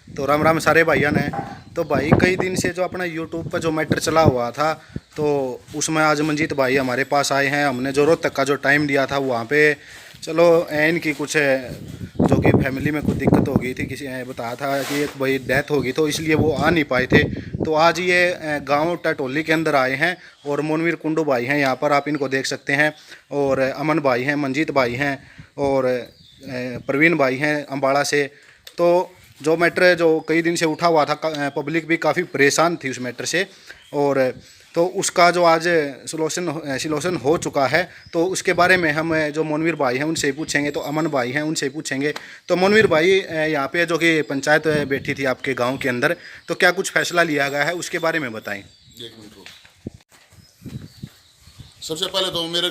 तो राम राम सारे भाइयों ने। तो भाई कई दिन से जो अपना यूट्यूब पर जो मैटर चला हुआ था, तो उसमें आज मंजीत भाई हमारे पास आए हैं। हमने जो रोहतक का जो टाइम दिया था वहाँ पे चलो इनकी कुछ जो कि फैमिली में कुछ दिक्कत हो गई थी, किसी ने बताया था कि एक भाई डेथ हो गई, तो इसलिए वो आ नहीं पाए थे। तो आज ये गांव टटोली के अंदर आए हैं और मोनवीर कुंडू भाई हैं यहाँ पर, आप इनको देख सकते हैं। और अमन भाई हैं, मंजीत भाई हैं और प्रवीण भाई हैं अम्बाड़ा से। तो जो मैटर जो कई दिन से उठा हुआ था, पब्लिक भी काफ़ी परेशान थी उस मैटर से, और तो उसका जो आज सॉल्यूशन हो चुका है। तो उसके बारे में हम जो मोनवीर भाई हैं उनसे पूछेंगे, तो अमन भाई हैं उनसे पूछेंगे। तो मोनवीर भाई यहाँ पे जो कि पंचायत बैठी थी आपके गांव के अंदर, तो क्या कुछ फैसला लिया गया है उसके बारे में बताएं। एक मिनट रुको। सबसे पहले तो मेरे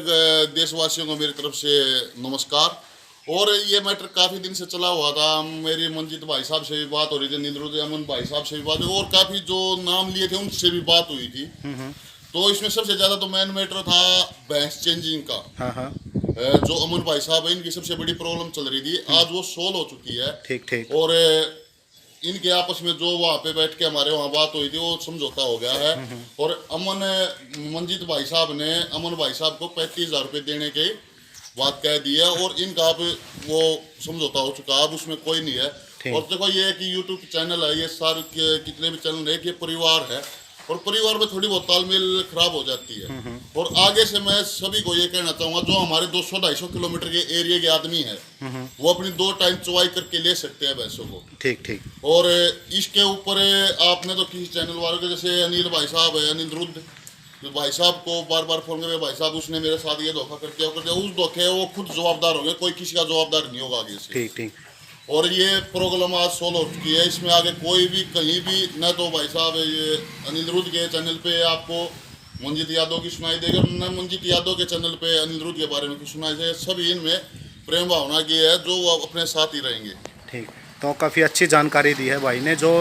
देशवासियों को मेरी तरफ से नमस्कार। और ये मैटर काफ़ी दिन से चला हुआ था, मेरी मंजीत भाई साहब से भी बात हो रही थी, नीलरुद अमन भाई साहब से भी बात हुई, और काफ़ी जो नाम लिए थे उनसे भी बात हुई थी। तो इसमें सबसे ज़्यादा तो मेन मैटर था भैंस चेंजिंग का। हाँ। जो अमन भाई साहब है, इनकी सबसे बड़ी प्रॉब्लम चल रही थी, आज वो सोल्व हो चुकी है। ठीक ठीक। और इनके आपस में जो वहाँ पे बैठ के हमारे वहाँ बात हुई थी वो समझौता हो गया है। और मंजीत भाई साहब ने अमन भाई साहब को 35,000 रुपये देने की बात कह दी है, और इनका अब वो समझौता हो चुका है, अब उसमें कोई नहीं है। और देखो ये है कि यूट्यूब चैनल है, ये सारे कितने भी चैनल है, ये परिवार है, और परिवार में थोड़ी बहुत तालमेल खराब हो जाती है। और आगे से मैं सभी को ये कहना चाहूँगा, जो हमारे 200-250 किलोमीटर के एरिया के आदमी है, वो अपनी 2 टाइम चुवाई करके ले सकते हैं भैंसों को। ठीक ठीक। और इसके ऊपर आपने तो किसी चैनल वालों के, जैसे अनिल भाई साहब है, अनिल रुद्र भाई साहब को बार बार फोन करके, भाई साहब उसने मेरे साथ ये धोखा कर दिया, उस धोखे वो खुद जवाबदार होंगे, कोई किसी का जवाबदार नहीं होगा आगे से। ठीक ठीक। और ये प्रॉब्लम आज सोल्व हो चुकी है, इसमें आगे कोई भी कहीं भी न तो भाई साहब ये अनिल रुद्र के चैनल पे आपको मंजीत यादव की सुनाई देगी, और न मंजीत यादव के चैनल पे अनिल रुद्र के बारे में कुछ सुनाई देगी। सभी इनमें प्रेम भावना की है, जो वो अपने साथ ही रहेंगे। ठीक। तो काफ़ी अच्छी जानकारी दी है भाई ने। जो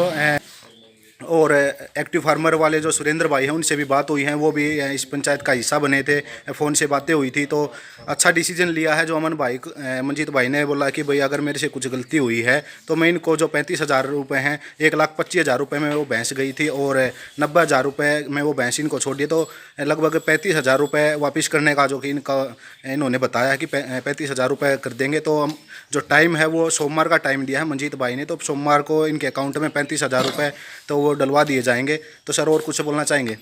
और एक्टिव फार्मर वाले जो सुरेंद्र भाई हैं उनसे भी बात हुई है, वो भी इस पंचायत का हिस्सा बने थे, फ़ोन से बातें हुई थी। तो अच्छा डिसीजन लिया है जो अमन भाई मंजीत भाई ने बोला कि भाई अगर मेरे से कुछ गलती हुई है तो मैं इनको जो 35,000 रुपये हैं, 1,25,000 रुपये में वो भैंस गई थी, और 90,000 रुपये में वो भैंस इनको छोड़ दिए, तो लगभग 35,000 रुपये वापस करने का जो कि इन्होंने बताया कि 35,000 रुपये कर देंगे। तो जो टाइम है वो सोमवार का टाइम दिया है मंजीत भाई ने, तो सोमवार को इनके अकाउंट में 35,000 रुपये तो वो डलवा दिए जाएंगे। तो सर और कुछ बोलना चाहेंगे?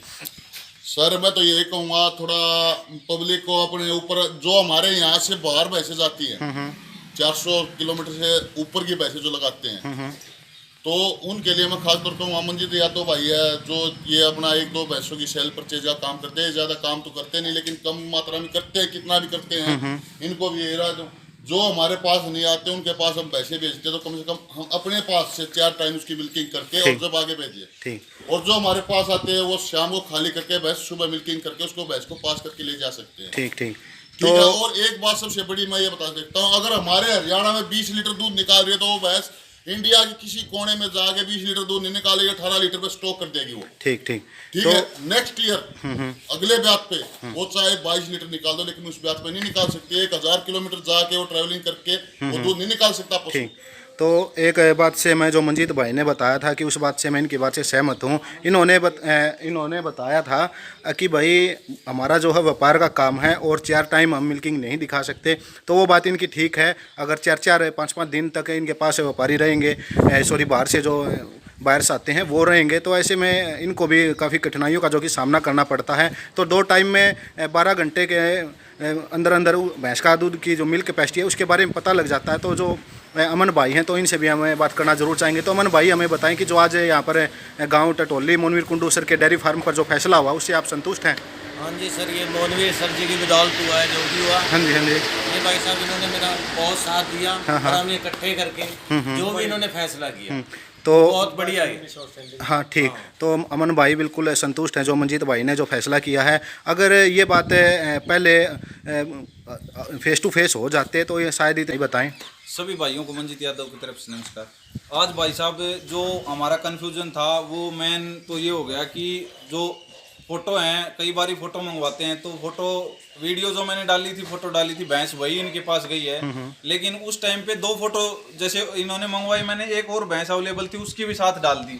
सर मैं तो यही कहूँगा, थोड़ा पब्लिक को अपने ऊपर, जो हमारे यहाँ से बाहर भैंसें जाती हैं 400 किलोमीटर से ऊपर की भैंसें जो लगाते हैं, तो उनके लिए मैं खास तौर पर वहाँ मंजीत यादव भाई है, जो ये अपना 1-2 भैंसों की सेल परचेज का काम करते हैं। ज़्यादा काम तो करते नहीं, लेकिन कम मात्रा में करते हैं, कितना भी करते हैं। इनको भी ये जो हमारे पास नहीं आते उनके पास हम पैसे भेजते, तो कम से कम हम अपने पास से 4 टाइम उसकी मिल्किंग करके और जब आगे भेजिए। और जो हमारे पास आते हैं वो शाम को खाली करके भैंस सुबह मिल्किंग करके उसको भैंस को पास करके ले जा सकते हैं। ठीक ठीक। ठीक है। और एक बात सबसे बड़ी मैं ये बता सकता हूँ, अगर हमारे हरियाणा में 20 लीटर दूध निकाल रही है, तो वो भैंस इंडिया के किसी कोने में जाके 20 लीटर दूध नहीं निकालेगी, 18 लीटर पे स्टॉक कर देगी वो। ठीक ठीक। ठीक है। नेक्स्ट ईयर अगले ब्यात पे वो चाहे 22 लीटर निकाल दो, लेकिन उस ब्यात पे नहीं निकाल सकती। 1000 किलोमीटर जाके वो ट्रैवलिंग करके वो दूध नहीं निकाल सकता पशु। तो एक बात से मैं जो मंजीत भाई ने बताया था कि उस बात से मैं इनकी बात से सहमत हूँ। इन्होंने बताया था कि भाई हमारा जो है व्यापार का काम है और 4 टाइम हम मिल्किंग नहीं दिखा सकते, तो वो बात इनकी ठीक है। अगर 4-4, 5-5 दिन तक इनके पास व्यापारी रहेंगे, सॉरी बाहर से जो बायर्स आते हैं वो रहेंगे, तो ऐसे में इनको भी काफ़ी कठिनाइयों का जो कि सामना करना पड़ता है। तो 2 टाइम में 12 घंटे के अंदर अंदर भैंस का दूध की जो मिल्क कैपेसिटी है उसके बारे में पता लग जाता है। तो जो अमन भाई हैं तो इनसे भी हमें बात करना जरूर चाहेंगे। तो अमन भाई हमें बताएं कि जो आज यहाँ पर गांव टटोली मोनवीर कुंडू सर के डेयरी फार्म पर जो फैसला हुआ उससे आप संतुष्ट हैं? हाँ जी सर, ये मोनवीर सर जी की बदौलत हुआ है जो भी हुआ। हाँ जी हाँ जी। ये भाई साहब इन्होंने मेरा बहुत साथ दिया। हाँ। और हम इकट्ठे करके जो भी इन्होंने फैसला किया तो बहुत बढ़िया है। हाँ ठीक। तो अमन भाई बिल्कुल संतुष्ट हैं जो मंजीत भाई ने जो फैसला किया है। अगर ये बात पहले फेस टू फेस हो जाते तो ये शायद ही बताएं। सभी भाइयों को मंजीत यादव की तरफ से नमस्कार। आज भाई साहब जो हमारा कन्फ्यूजन था वो मेन तो ये हो गया कि जो फोटो हैं, कई बार फोटो मंगवाते हैं तो फोटो वीडियो जो मैंने डाली थी, फोटो डाली थी, भैंस वही इनके पास गई है। लेकिन उस टाइम पे 2 फोटो जैसे इन्होंने मंगवाई, मैंने एक और भैंस अवेलेबल थी उसकी भी साथ डाल दी।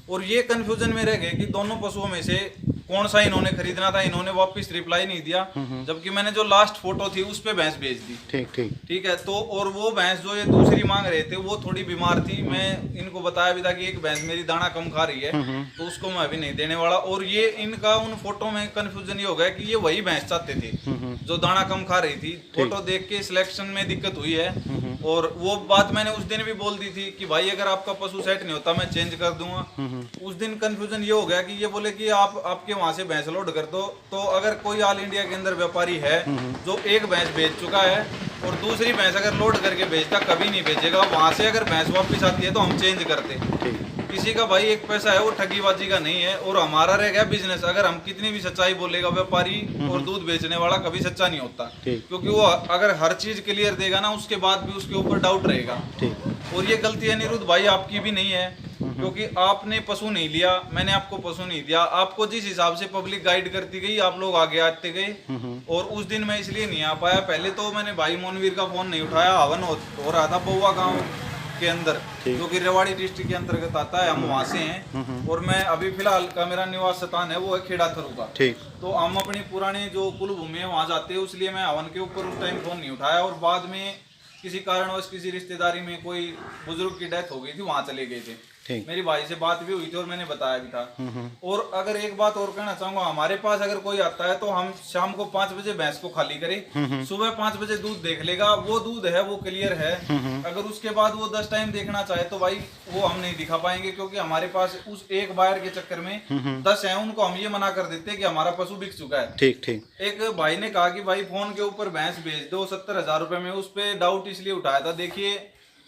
और ये कंफ्यूजन में रह गए कि दोनों पशुओं में से कौन सा इन्होंने खरीदना था। इन्होंने वापस रिप्लाई नहीं दिया, जबकि मैंने जो लास्ट फोटो थी उस पे भैंस भेज दी। ठीक ठीक ठीक है। तो और वो भैंस जो ये दूसरी मांग रहे थे वो थोड़ी बीमार थी। मैं इनको बताया भी था कि एक भैंस मेरी दाना कम खा रही है तो उसको मैं अभी नहीं देने वाला। और ये इनका उन फोटो में कंफ्यूजन ये हो गया कि ये वही भैंस चाहते थे जो दाना कम खा रही थी। फोटो देख के सिलेक्शन में दिक्कत हुई है। और वो बात मैंने उस दिन भी बोल दी थी कि भाई अगर आपका पशु सेट नहीं होता मैं चेंज कर दूंगा। उस दिन कंफ्यूजन ये हो गया कि ये बोले कि आपके वहां से भैंस लोड कर दो। तो अगर कोई ऑल इंडिया के अंदर व्यापारी है जो एक भैंस बेच चुका है और दूसरी भैंस अगर लोड करके बेचता कभी नहीं बेचेगा, वहां से अगर भैंस वापस आती है तो हम चेंज करते। किसी का भाई एक पैसा है वो ठगीबाजी का नहीं है। और हमारा रह गया बिजनेस। अगर हम कितनी भी सच्चाई बोलेगा व्यापारी और दूध बेचने वाला कभी सच्चा नहीं होता, क्योंकि वो अगर हर चीज क्लियर देगा ना उसके बाद भी उसके ऊपर डाउट रहेगा। और ये गलती अनिरुद्ध भाई आपकी भी नहीं है, क्योंकि आपने पशु नहीं लिया, मैंने आपको पशु नहीं दिया। आपको जिस हिसाब से पब्लिक गाइड करती गई आप लोग आगे आते गए। और उस दिन मैं इसलिए नहीं आ पाया। पहले तो मैंने भाई मोनवीर का फोन नहीं उठाया, हवन हो रहा था बउआ गांव के अंदर जो कि रेवाड़ी डिस्ट्रिक्ट के अंतर्गत आता है। हम वहाँ से हैं और मैं अभी फिलहाल का मेरा निवास स्थान है वो है खेड़ा थरू का। तो हम अपनी पुरानी जो कुल भूमि है वहाँ जाते हैं, इसलिए मैं हवन के ऊपर उस टाइम फोन नहीं उठाया। और बाद में किसी कारणवश किसी रिश्तेदारी में कोई बुजुर्ग की डेथ हो गई थी, वहाँ चले गए थे। मेरी भाई से बात भी हुई थी और मैंने बताया भी था। और अगर एक बात और कहना चाहूंगा, हमारे पास अगर कोई आता है तो हम शाम को 5 बजे भैंस को खाली करें, सुबह 5 बजे दूध देख लेगा, वो दूध है वो क्लियर है। अगर उसके बाद वो 10 टाइम देखना चाहे तो भाई वो हम नहीं दिखा पाएंगे, क्योंकि हमारे पास उस एक बायर के चक्कर में 10 है, उनको हम ये मना कर देते कि हमारा पशु बिक चुका है। ठीक ठीक। एक भाई ने कहा कि भाई फोन के ऊपर भैंस भेज दो 70,000 रुपए में, उस पर डाउट इसलिए उठाया था। देखिए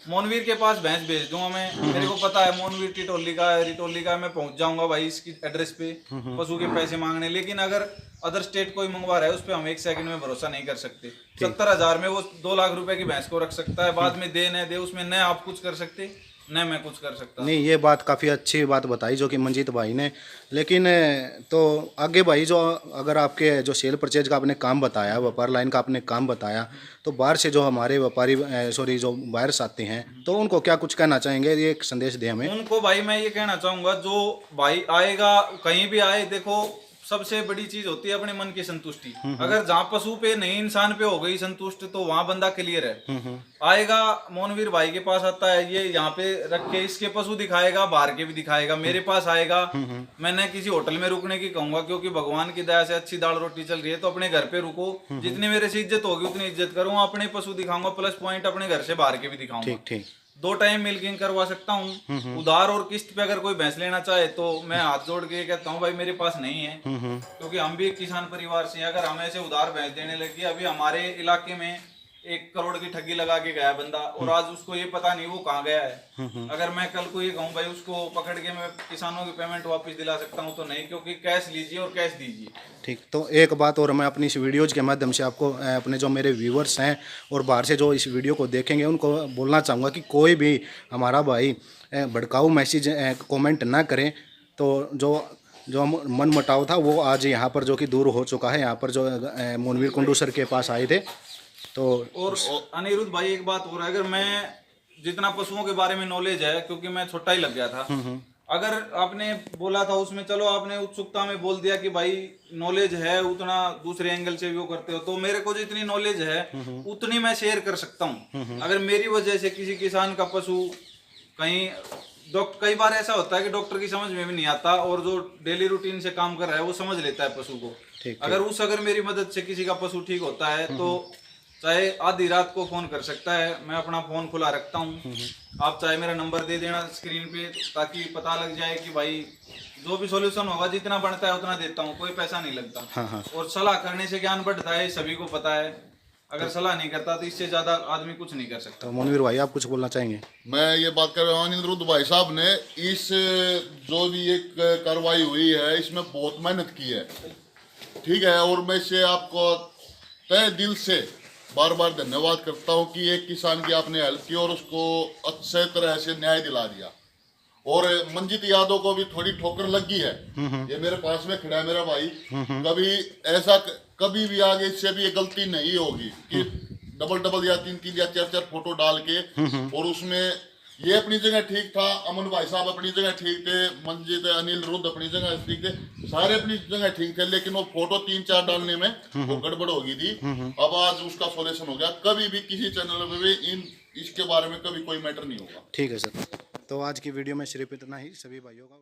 मोनवीर के पास भैंस भेज दूंगा मैं, मेरे को पता है मोनवीर टिटोली का रिटोली का, मैं पहुंच जाऊंगा भाई इसकी एड्रेस पे पशु के पैसे मांगने। लेकिन अगर अदर स्टेट कोई मंगवा रहा है उस पर हम 1 सेकंड में भरोसा नहीं कर सकते। 70,000 में वो 2 लाख रुपए की भैंस को रख सकता है, बाद में दे न दे उसमें न आप कुछ कर सकते न मैं कुछ कर सकता। नहीं, ये बात काफ़ी अच्छी बात बताई जो कि मंजीत भाई ने। लेकिन तो आगे भाई जो अगर आपके जो सेल परचेज का आपने काम बताया, व्यापार लाइन का आपने काम बताया, तो बाहर से जो हमारे व्यापारी जो बायर्स आते हैं तो उनको क्या कुछ कहना चाहेंगे, ये एक संदेश दें हमें। उनको भाई मैं ये कहना चाहूंगा, जो भाई आएगा कहीं भी आए, देखो सबसे बड़ी चीज होती है अपने मन की संतुष्टि। अगर जहाँ पशु पे नहीं इंसान पे हो गई संतुष्ट तो वहाँ बंदा क्लियर है। आएगा मोनवीर भाई के पास आता है, ये यहाँ पे रख के इसके पशु दिखाएगा, बाहर के भी दिखाएगा, मेरे पास आएगा। मैंने किसी होटल में रुकने की कहूंगा, क्योंकि भगवान की दया से अच्छी दाल रोटी चल रही है, तो अपने घर पे रुको, जितनी मेरे से इज्जत होगी उतनी इज्जत करूंगा। अपने पशु दिखाऊंगा, प्लस पॉइंट अपने घर से बाहर के भी दिखाऊंगा। ठीक ठीक। 2 टाइम मिल्किंग करवा सकता हूँ। उधार और किस्त पे अगर कोई भैंस लेना चाहे तो मैं हाथ जोड़ के कहता हूँ भाई मेरे पास नहीं है, क्योंकि हम भी एक किसान परिवार से हैं। अगर हम ऐसे उधार भैंस देने लगे, अभी हमारे इलाके में 1 करोड़ की ठगी लगा के गया बंदा और आज उसको ये पता नहीं वो कहाँ गया है। अगर मैं कल को ये कहूँ भाई उसको पकड़ के मैं किसानों की पेमेंट वापस दिला सकता हूँ तो नहीं, क्योंकि कैश लीजिए और कैश दीजिए। ठीक। तो एक बात और मैं अपनी इस वीडियोज के माध्यम से आपको अपने जो मेरे व्यूवर्स हैं और बाहर से जो इस वीडियो को देखेंगे उनको बोलना चाहूँगा कि कोई भी हमारा भाई भड़काऊ मैसेज कमेंट ना करें। तो जो मन मुटाव था वो आज यहाँ पर जो कि दूर हो चुका है। यहाँ पर जो मोनवीर कुंडू सर के पास आए थे तो। और अनिरुद्ध भाई एक बात हो रहा है, अगर मैं जितना पशुओं के बारे में नॉलेज है, क्योंकि मैं छोटा ही लग गया था, अगर आपने बोला था उसमें, चलो आपने उत्सुकता में बोल दिया कि भाई नॉलेज है उतना दूसरे एंगल से भी वो करते हो, तो मेरे को जितनी नॉलेज है उतनी मैं शेयर कर सकता हूँ। अगर मेरी वजह से किसी किसान का पशु कहीं कई बार ऐसा होता है कि डॉक्टर की समझ में भी नहीं आता और जो डेली रूटीन से काम कर रहा है वो समझ लेता है पशु को। अगर मेरी मदद से किसी का पशु ठीक होता है तो चाहे आधी रात को फोन कर सकता है, मैं अपना फोन खुला रखता हूँ। आप चाहे मेरा नंबर दे देना स्क्रीन पे, ताकि पता लग जाए कि भाई जो भी सॉल्यूशन होगा जितना बनता है उतना देता हूँ, कोई पैसा नहीं लगता। और सलाह करने से ज्ञान बढ़ता है, सभी को पता है। अगर सलाह नहीं करता तो इससे ज्यादा आदमी कुछ नहीं कर सकता। तो मोनवीर भाई आप कुछ बोलना चाहेंगे? मैं ये बात कर रहा हूँ अनिरुद्ध भाई साहब ने इस जो भी एक कार्रवाई हुई है इसमें बहुत मेहनत की है, ठीक है। और मैं इसे आपको तहे दिल से बार बार धन्यवाद करता हूँ कि एक किसान की आपने हेल्प की और उसको अच्छे तरह से न्याय दिला दिया। और मंजीत यादव को भी थोड़ी ठोकर लगी है। ये मेरे पास में खड़ा है मेरा भाई। कभी ऐसा कभी भी आगे इससे भी ये गलती नहीं होगी कि डबल या तीन या चार फोटो डाल के। और उसमें ये अपनी जगह ठीक था, अमन भाई साहब अपनी जगह ठीक थे, मंजीत अनिल रुद्र अपनी जगह ठीक थे, सारे अपनी जगह ठीक थे, लेकिन वो फोटो 3-4 डालने में वो गड़बड़ हो गई थी। अब आज उसका सॉल्यूशन हो गया। कभी भी किसी चैनल पे भी इसके बारे में कभी कोई मैटर नहीं होगा। ठीक है सर, तो आज की वीडियो में सिर्फ इतना ही। सभी भाइयों का